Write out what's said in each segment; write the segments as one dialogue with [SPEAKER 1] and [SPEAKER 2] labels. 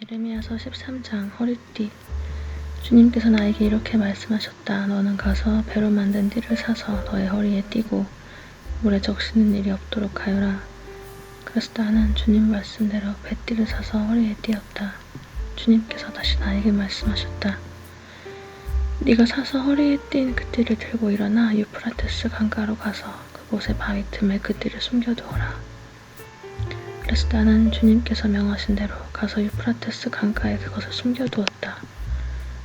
[SPEAKER 1] 예레미야서 13장 허리띠. 주님께서 나에게 이렇게 말씀하셨다. 너는 가서 배로 만든 띠를 사서 너의 허리에 띠고 물에 적시는 일이 없도록 하여라. 그래서 나는 주님 말씀대로 배띠를 사서 허리에 띠었다. 주님께서 다시 나에게 말씀하셨다. 네가 사서 허리에 띈 그 띠를 들고 일어나 유프라테스 강가로 가서 그곳의 바위 틈에 그 띠를 숨겨두어라. 그래서 나는 주님께서 명하신 대로 가서 유프라테스 강가에 그것을 숨겨두었다.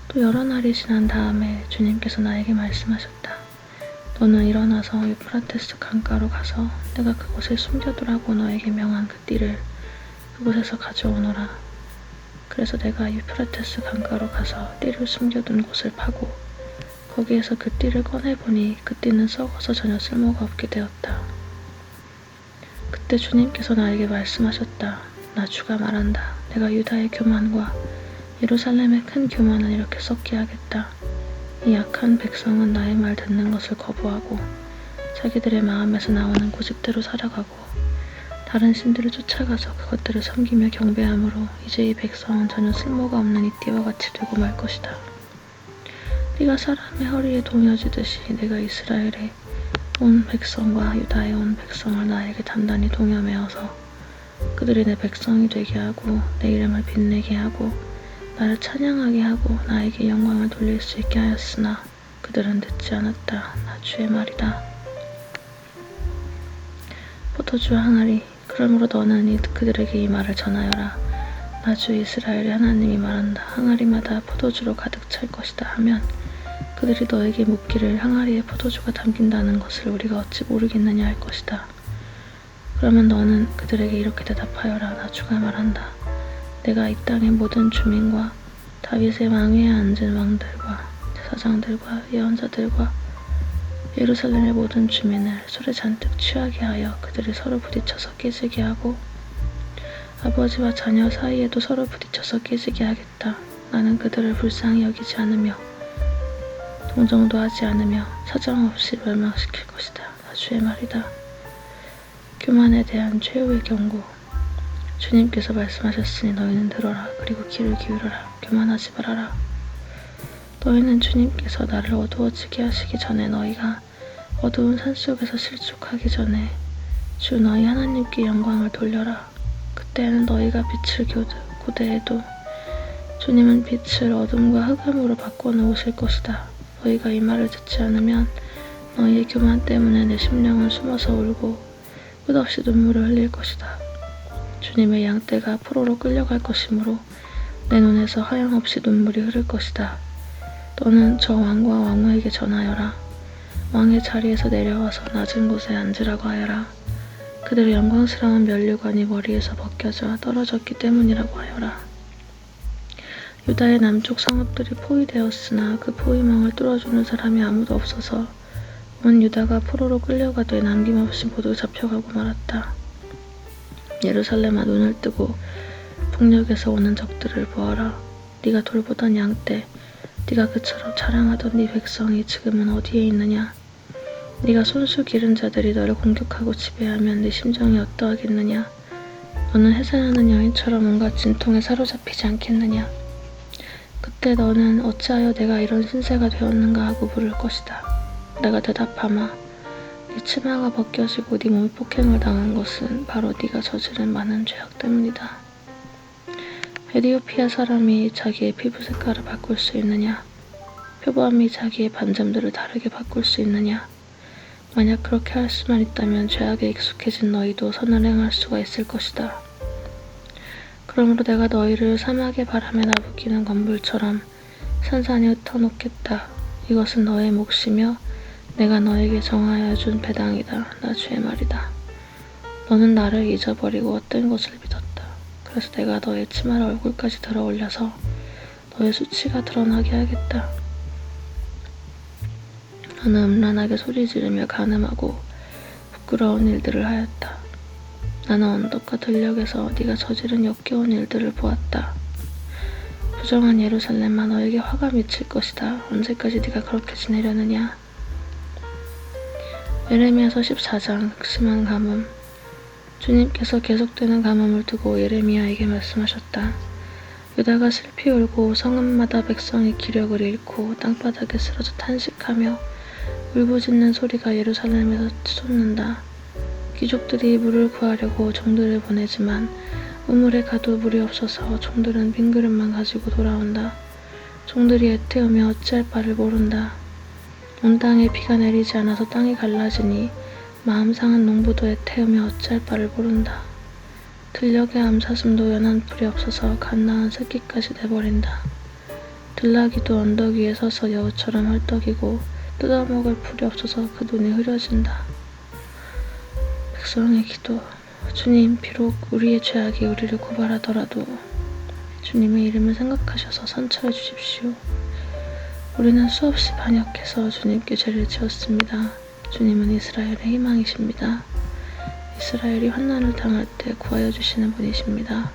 [SPEAKER 1] 또 여러 날이 지난 다음에 주님께서 나에게 말씀하셨다. 너는 일어나서 유프라테스 강가로 가서 내가 그곳에 숨겨두라고 너에게 명한 그 띠를 그곳에서 가져오너라. 그래서 내가 유프라테스 강가로 가서 띠를 숨겨둔 곳을 파고 거기에서 그 띠를 꺼내보니 그 띠는 썩어서 전혀 쓸모가 없게 되었다. 그때 주님께서 나에게 말씀하셨다. 나 주가 말한다. 내가 유다의 교만과 예루살렘의 큰 교만을 이렇게 썩게 하겠다. 이 약한 백성은 나의 말 듣는 것을 거부하고 자기들의 마음에서 나오는 고집대로 살아가고 다른 신들을 쫓아가서 그것들을 섬기며 경배함으로 이제 이 백성은 전혀 쓸모가 없는 이 띠와 같이 되고 말 것이다. 띠가 사람의 허리에 동여지듯이 내가 이스라엘의 온 백성과 유다의 온 백성을 나에게 단단히 동여매어서 그들이 내 백성이 되게 하고 내 이름을 빛내게 하고 나를 찬양하게 하고 나에게 영광을 돌릴 수 있게 하였으나 그들은 듣지 않았다. 나 주의 말이다. 포도주 항아리. 그러므로 너는 그들에게 이 말을 전하여라. 나 주 이스라엘의 하나님이 말한다. 항아리마다 포도주로 가득 찰 것이다 하면 그들이 너에게 묻기를 항아리에 포도주가 담긴다는 것을 우리가 어찌 모르겠느냐 할 것이다. 그러면 너는 그들에게 이렇게 대답하여라. 나 주가 말한다. 내가 이 땅의 모든 주민과 다윗의 왕위에 앉은 왕들과 제사장들과 예언자들과 예루살렘의 모든 주민을 술에 잔뜩 취하게 하여 그들이 서로 부딪혀서 깨지게 하고 아버지와 자녀 사이에도 서로 부딪혀서 깨지게 하겠다. 나는 그들을 불쌍히 여기지 않으며 동정도 하지 않으며 사정없이 멸망시킬 것이다. 나 주의 말이다. 교만에 대한 최후의 경고. 주님께서 말씀하셨으니 너희는 들어라. 그리고 귀를 기울여라. 교만하지 말아라. 너희는 주님께서 나를 어두워지게 하시기 전에 너희가 어두운 산속에서 실족하기 전에 주 너희 하나님께 영광을 돌려라. 그때에는 너희가 빛을 고대해도 주님은 빛을 어둠과 흑암으로 바꿔놓으실 것이다. 너희가 이 말을 듣지 않으면 너희의 교만 때문에 내 심령은 숨어서 울고 끝없이 눈물을 흘릴 것이다. 주님의 양떼가 포로로 끌려갈 것이므로 내 눈에서 하염없이 눈물이 흐를 것이다. 너는 저 왕과 왕후에게 전하여라. 왕의 자리에서 내려와서 낮은 곳에 앉으라고 하여라. 그들의 영광스러운 면류관이 머리에서 벗겨져 떨어졌기 때문이라고 하여라. 유다의 남쪽 성읍들이 포위되었으나 그 포위망을 뚫어주는 사람이 아무도 없어서 온 유다가 포로로 끌려가되 남김없이 모두 잡혀가고 말았다. 예루살렘아 눈을 뜨고 북녘에서 오는 적들을 보아라. 네가 돌보던 양떼, 네가 그처럼 자랑하던 네 백성이 지금은 어디에 있느냐? 네가 손수 기른 자들이 너를 공격하고 지배하면 네 심정이 어떠하겠느냐? 너는 해산하는 여인처럼 온갖 진통에 사로잡히지 않겠느냐? 그때 너는 어찌하여 내가 이런 신세가 되었는가 하고 물을 것이다. 내가 대답하마. 네 치마가 벗겨지고 네 몸이 폭행을 당한 것은 바로 네가 저지른 많은 죄악 때문이다. 에티오피아 사람이 자기의 피부 색깔을 바꿀 수 있느냐? 표범이 자기의 반점들을 다르게 바꿀 수 있느냐? 만약 그렇게 할 수만 있다면 죄악에 익숙해진 너희도 선을 행할 수가 있을 것이다. 그러므로 내가 너희를 사막의 바람에 나부끼는 건물처럼 산산이 흩어놓겠다. 이것은 너의 몫이며 내가 너에게 정하여 준 배당이다. 나 주의 말이다. 너는 나를 잊어버리고 헛된 것을 믿었다. 그래서 내가 너의 치마를 얼굴까지 들어 올려서 너의 수치가 드러나게 하겠다. 너는 음란하게 소리 지르며 간음하고 부끄러운 일들을 하였다. 나는 언덕과 들녘에서 네가 저지른 역겨운 일들을 보았다. 부정한 예루살렘아 너에게 화가 미칠 것이다. 언제까지 네가 그렇게 지내려느냐? 예레미야서 14장 극심한 가뭄. 주님께서 계속되는 가뭄을 두고 예레미야에게 말씀하셨다. 유다가 슬피 울고 성읍마다 백성이 기력을 잃고 땅바닥에 쓰러져 탄식하며 울부짖는 소리가 예루살렘에서 솟는다. 귀족들이 물을 구하려고 종들을 보내지만 우물에 가도 물이 없어서 종들은 빈 그릇만 가지고 돌아온다. 종들이 애태우며 어찌할 바를 모른다. 온 땅에 비가 내리지 않아서 땅이 갈라지니 마음 상한 농부도 애태우며 어찌할 바를 모른다. 들녘의 암사슴도 연한 풀이 없어서 갓 낳은 새끼까지 내버린다. 들나귀도 언덕 위에 서서 여우처럼 헐떡이고 뜯어먹을 풀이 없어서 그 눈이 흐려진다. 백성의 기도. 주님, 비록 우리의 죄악이 우리를 고발하더라도 주님의 이름을 생각하셔서 선처해 주십시오. 우리는 수없이 반역해서 주님께 죄를 지었습니다. 주님은 이스라엘의 희망이십니다. 이스라엘이 환난을 당할 때 구하여 주시는 분이십니다.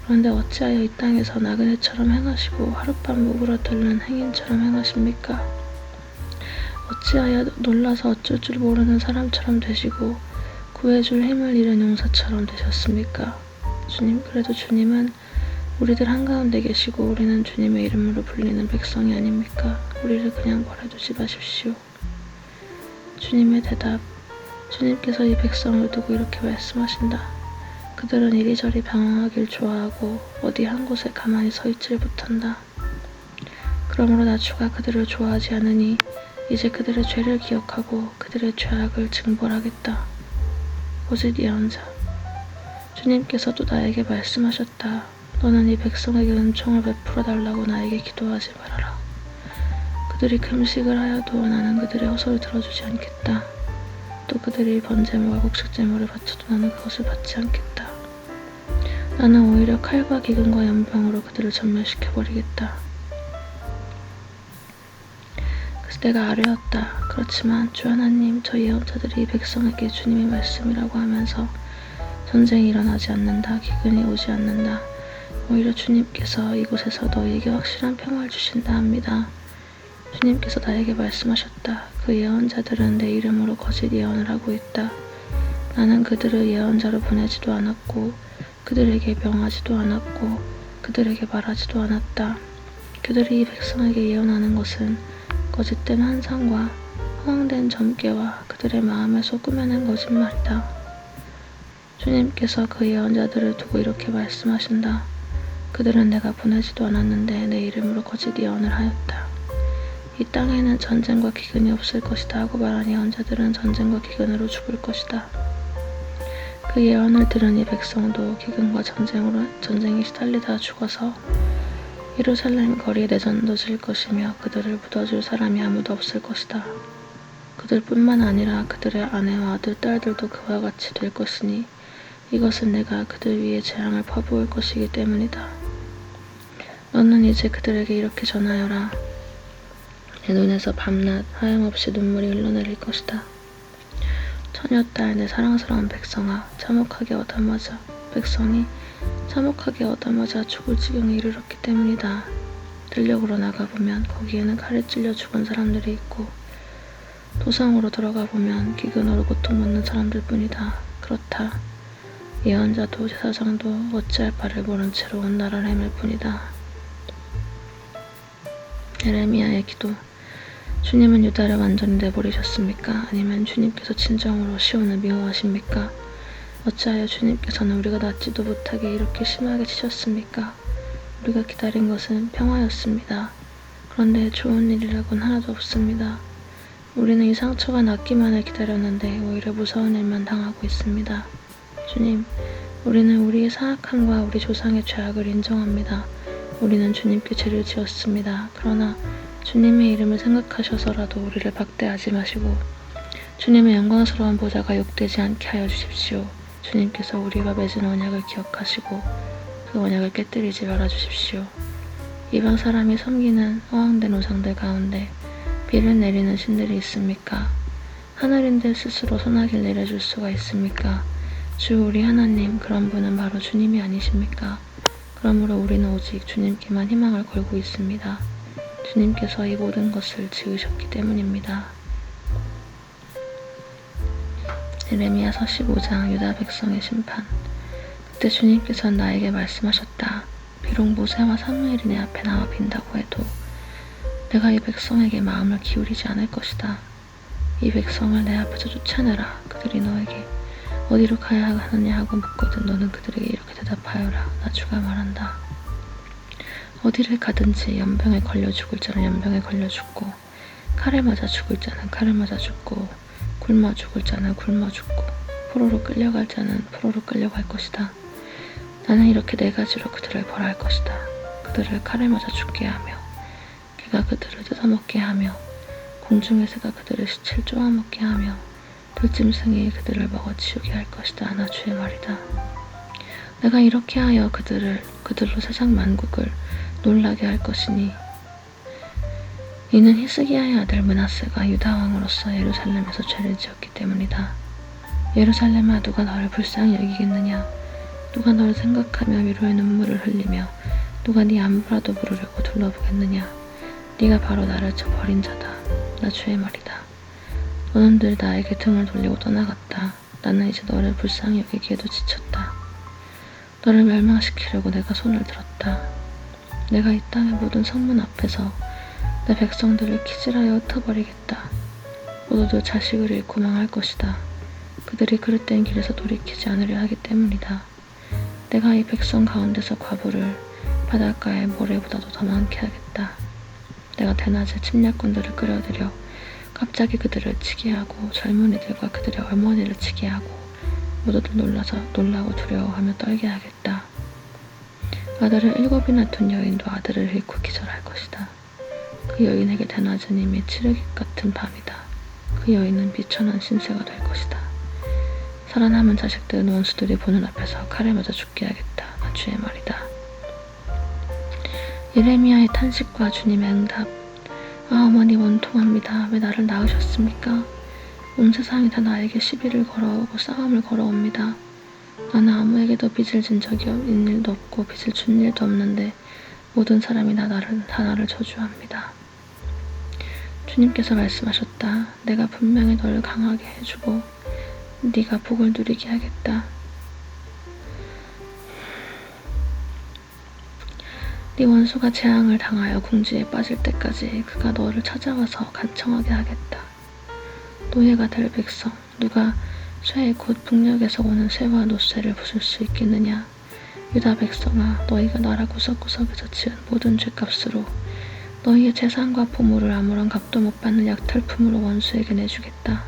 [SPEAKER 1] 그런데 어찌하여 이 땅에서 나그네처럼 행하시고 하룻밤 오그라드는 행인처럼 행하십니까? 어찌하여 놀라서 어쩔 줄 모르는 사람처럼 되시고 구해줄 힘을 잃은 용사처럼 되셨습니까? 주님, 그래도 주님은 우리들 한가운데 계시고 우리는 주님의 이름으로 불리는 백성이 아닙니까? 우리를 그냥 버려두지 마십시오. 주님의 대답. 주님께서 이 백성을 두고 이렇게 말씀하신다. 그들은 이리저리 방황하길 좋아하고 어디 한 곳에 가만히 서 있질 못한다. 그러므로 나 주가 그들을 좋아하지 않으니 이제 그들의 죄를 기억하고 그들의 죄악을 징벌하겠다. 오직 예언자. 주님께서 또 나에게 말씀하셨다. 너는 이 백성에게 은총을 베풀어 달라고 나에게 기도하지 말아라. 그들이 금식을 하여도 나는 그들의 호소를 들어주지 않겠다. 또 그들이 번제물과 곡식제물을 바쳐도 나는 그것을 받지 않겠다. 나는 오히려 칼과 기근과 연병으로 그들을 전멸시켜버리겠다. 그래서 내가 아뢰었다. 그렇지만 주 하나님, 저 예언자들이 이 백성에게 주님의 말씀이라고 하면서 전쟁이 일어나지 않는다. 기근이 오지 않는다. 오히려 주님께서 이곳에서 너희에게 확실한 평화를 주신다 합니다. 주님께서 나에게 말씀하셨다. 그 예언자들은 내 이름으로 거짓 예언을 하고 있다. 나는 그들을 예언자로 보내지도 않았고 그들에게 명하지도 않았고 그들에게 말하지도 않았다. 그들이 이 백성에게 예언하는 것은 거짓된 환상과 허황된 점괘와 그들의 마음에서 꾸며낸 거짓말이다. 주님께서 그 예언자들을 두고 이렇게 말씀하신다. 그들은 내가 보내지도 않았는데 내 이름으로 거짓 예언을 하였다. 이 땅에는 전쟁과 기근이 없을 것이다 하고 말한 예언자들은 전쟁과 기근으로 죽을 것이다. 그 예언을 들은 이 백성도 기근과 전쟁에 시달리다 죽어서 예루살렘 거리에 내던져질 것이며 그들을 묻어줄 사람이 아무도 없을 것이다. 그들뿐만 아니라 그들의 아내와 아들, 딸들도 그와 같이 될 것이니 이것은 내가 그들 위에 재앙을 퍼부을 것이기 때문이다. 너는 이제 그들에게 이렇게 전하여라. 내 눈에서 밤낮 하염없이 눈물이 흘러내릴 것이다. 처녀딸, 내 사랑스러운 백성아, 참혹하게 얻어맞아. 백성이 참혹하게 얻어맞아 죽을 지경에 이르렀기 때문이다. 들녘으로 나가보면 거기에는 칼에 찔려 죽은 사람들이 있고 도성으로 들어가보면 기근으로 고통받는 사람들 뿐이다. 그렇다. 예언자도 제사장도 어찌할 바를 모른 채로 온 나라를 헤맬 뿐이다. 예레미야의 기도. 주님은 유다를 완전히 내버리셨습니까? 아니면 주님께서 진정으로 시온을 미워하십니까? 어찌하여 주님께서는 우리가 낫지도 못하게 이렇게 심하게 치셨습니까? 우리가 기다린 것은 평화였습니다. 그런데 좋은 일이라고는 하나도 없습니다. 우리는 이 상처가 낫기만을 기다렸는데 오히려 무서운 일만 당하고 있습니다. 주님, 우리는 우리의 사악함과 우리 조상의 죄악을 인정합니다. 우리는 주님께 죄를 지었습니다. 그러나 주님의 이름을 생각하셔서라도 우리를 박대하지 마시고 주님의 영광스러운 보좌가 욕되지 않게 하여 주십시오. 주님께서 우리와 맺은 언약을 기억하시고 그 언약을 깨뜨리지 말아 주십시오. 이방 사람이 섬기는 허황된 우상들 가운데 비를 내리는 신들이 있습니까? 하늘인들 스스로 소나기를 내려줄 수가 있습니까? 주 우리 하나님, 그런 분은 바로 주님이 아니십니까? 그러므로 우리는 오직 주님께만 희망을 걸고 있습니다. 주님께서 이 모든 것을 지으셨기 때문입니다. 예레미야서 15장 유다 백성의 심판. 그때 주님께서는 나에게 말씀하셨다. 비록 비록 모세와 사무엘이 내 앞에 나와 빈다고 해도 내가 이 백성에게 마음을 기울이지 않을 것이다. 이 백성을 내 앞에서 쫓아내라. 그들이 너에게 어디로 가야 하느냐 하고 묻거든 너는 그들에게 이렇게 대답하여라. 나 주가 말한다. 어디를 가든지 연병에 걸려 죽을 자는 연병에 걸려 죽고 칼에 맞아 죽을 자는 칼에 맞아 죽고 굶어 죽을 자는 굶어 죽고 포로로 끌려갈 자는 포로로 끌려갈 것이다. 나는 이렇게 네 가지로 그들을 벌할 것이다. 그들을 칼에 맞아 죽게 하며 개가 그들을 뜯어먹게 하며 공중의 새가 그들의 시체를 쪼아먹게 하며 들짐승이 그들을 먹어치우게 할 것이다. 나 주의 말이다. 내가 이렇게 하여 그들로 세상 만국을 놀라게 할 것이니 이는 히스기야의 아들 므낫세가 유다 왕으로서 예루살렘에서 죄를 지었기 때문이다. 예루살렘아 누가 너를 불쌍히 여기겠느냐? 누가 너를 생각하며 위로의 눈물을 흘리며 누가 네 안부라도 물으려고 둘러보겠느냐? 네가 바로 나를 버린 자다. 나 주의 말이다. 너는 늘 나에게 등을 돌리고 떠나갔다. 나는 이제 너를 불쌍히 여기기에도 지쳤다. 너를 멸망시키려고 내가 손을 들었다. 내가 이 땅의 모든 성문 앞에서 내 백성들을 키질하여 흩어버리겠다. 모두들 자식을 잃고 망할 것이다. 그들이 그릇된 길에서 돌이키지 않으려 하기 때문이다. 내가 이 백성 가운데서 과부를 바닷가의 모래보다도 더 많게 하겠다. 내가 대낮에 침략군들을 끌어들여 갑자기 그들을 치게 하고 젊은이들과 그들의 어머니를 치게 하고 모두들 놀라고 두려워하며 떨게 하겠다. 아들을 7이나 둔 여인도 아들을 잃고 기절할 것이다. 그 여인에게 대낮은 이미 칠흑 같은 밤이다. 그 여인은 비천한 신세가 될 것이다. 살아남은 자식들은 원수들이 보는 앞에서 칼에 맞아 죽게 하겠다. 나 주의 말이다. 예레미야의 탄식과 주님의 응답. 아 어머니 원통합니다. 왜 나를 낳으셨습니까? 온 세상이 다 나에게 시비를 걸어오고 싸움을 걸어옵니다. 나는 아무에게도 빚을 진 적이 있는 일도 없고 빚을 준 일도 없는데 모든 사람이 다 나를 저주합니다. 주님께서 말씀하셨다. 내가 분명히 너를 강하게 해주고 네가 복을 누리게 하겠다. 네 원수가 재앙을 당하여 궁지에 빠질 때까지 그가 너를 찾아와서 간청하게 하겠다. 노예가 될 백성, 누가 쇠 곧 북녘에서 오는 쇠와 노쇠를 부술 수 있겠느냐? 유다 백성아, 너희가 나라 구석구석에서 지은 모든 죄값으로 너희의 재산과 보물을 아무런 값도 못 받는 약탈품으로 원수에게 내주겠다.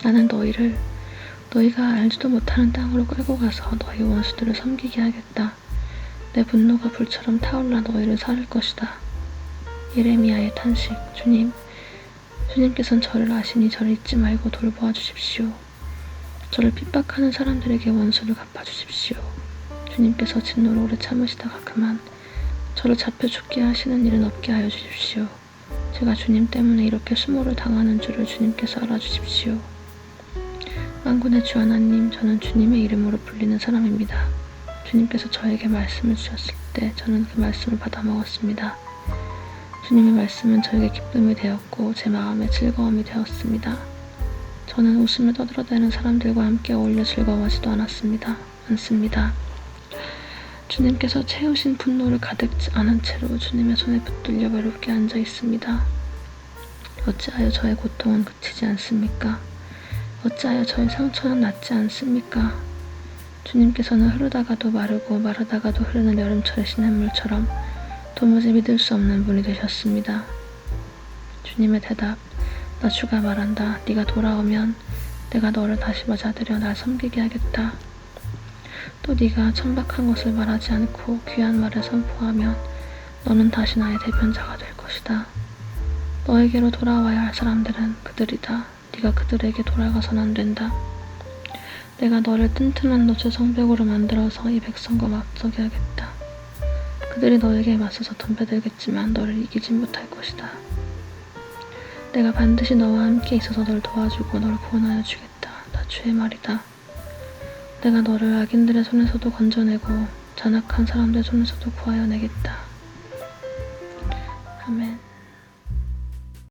[SPEAKER 1] 나는 너희가 알지도 못하는 땅으로 끌고 가서 너희 원수들을 섬기게 하겠다. 내 분노가 불처럼 타올라 너희를 살릴 것이다. 예레미야의 탄식. 주님께서는 저를 아시니 저를 잊지 말고 돌보아 주십시오. 저를 핍박하는 사람들에게 원수를 갚아주십시오. 주님께서 진노를 오래 참으시다가 그만 저를 잡혀 죽게 하시는 일은 없게 하여 주십시오. 제가 주님 때문에 이렇게 수모를 당하는 줄을 주님께서 알아주십시오. 만군의 주 하나님, 저는 주님의 이름으로 불리는 사람입니다. 주님께서 저에게 말씀을 주셨을 때 저는 그 말씀을 받아 먹었습니다. 주님의 말씀은 저에게 기쁨이 되었고 제 마음의 즐거움이 되었습니다. 저는 웃으며 떠들어대는 사람들과 함께 어울려 즐거워하지도 않습니다. 주님께서 채우신 분노를 가득 안은 채로 주님의 손에 붙들려 외롭게 앉아 있습니다. 어찌하여 저의 고통은 그치지 않습니까? 어찌하여 저의 상처는 낫지 않습니까? 주님께서는 흐르다가도 마르고 마르다가도 흐르는 여름철의 시냇물처럼 도무지 믿을 수 없는 분이 되셨습니다. 주님의 대답. 나 주가 말한다. 네가 돌아오면 내가 너를 다시 맞아들여 날 섬기게 하겠다. 또 네가 천박한 것을 말하지 않고 귀한 말을 선포하면 너는 다시 나의 대변자가 될 것이다. 너에게로 돌아와야 할 사람들은 그들이다. 네가 그들에게 돌아가선 안 된다. 내가 너를 튼튼한 노체 성벽으로 만들어서 이 백성과 맞서게 하겠다. 그들이 너에게 맞서서 덤벼들겠지만 너를 이기진 못할 것이다. 내가 반드시 너와 함께 있어서 널 도와주고 널 구원하여 주겠다. 나 주의 말이다. 내가 너를 악인들의 손에서도 건져내고 잔악한 사람들의 손에서도 구하여 내겠다.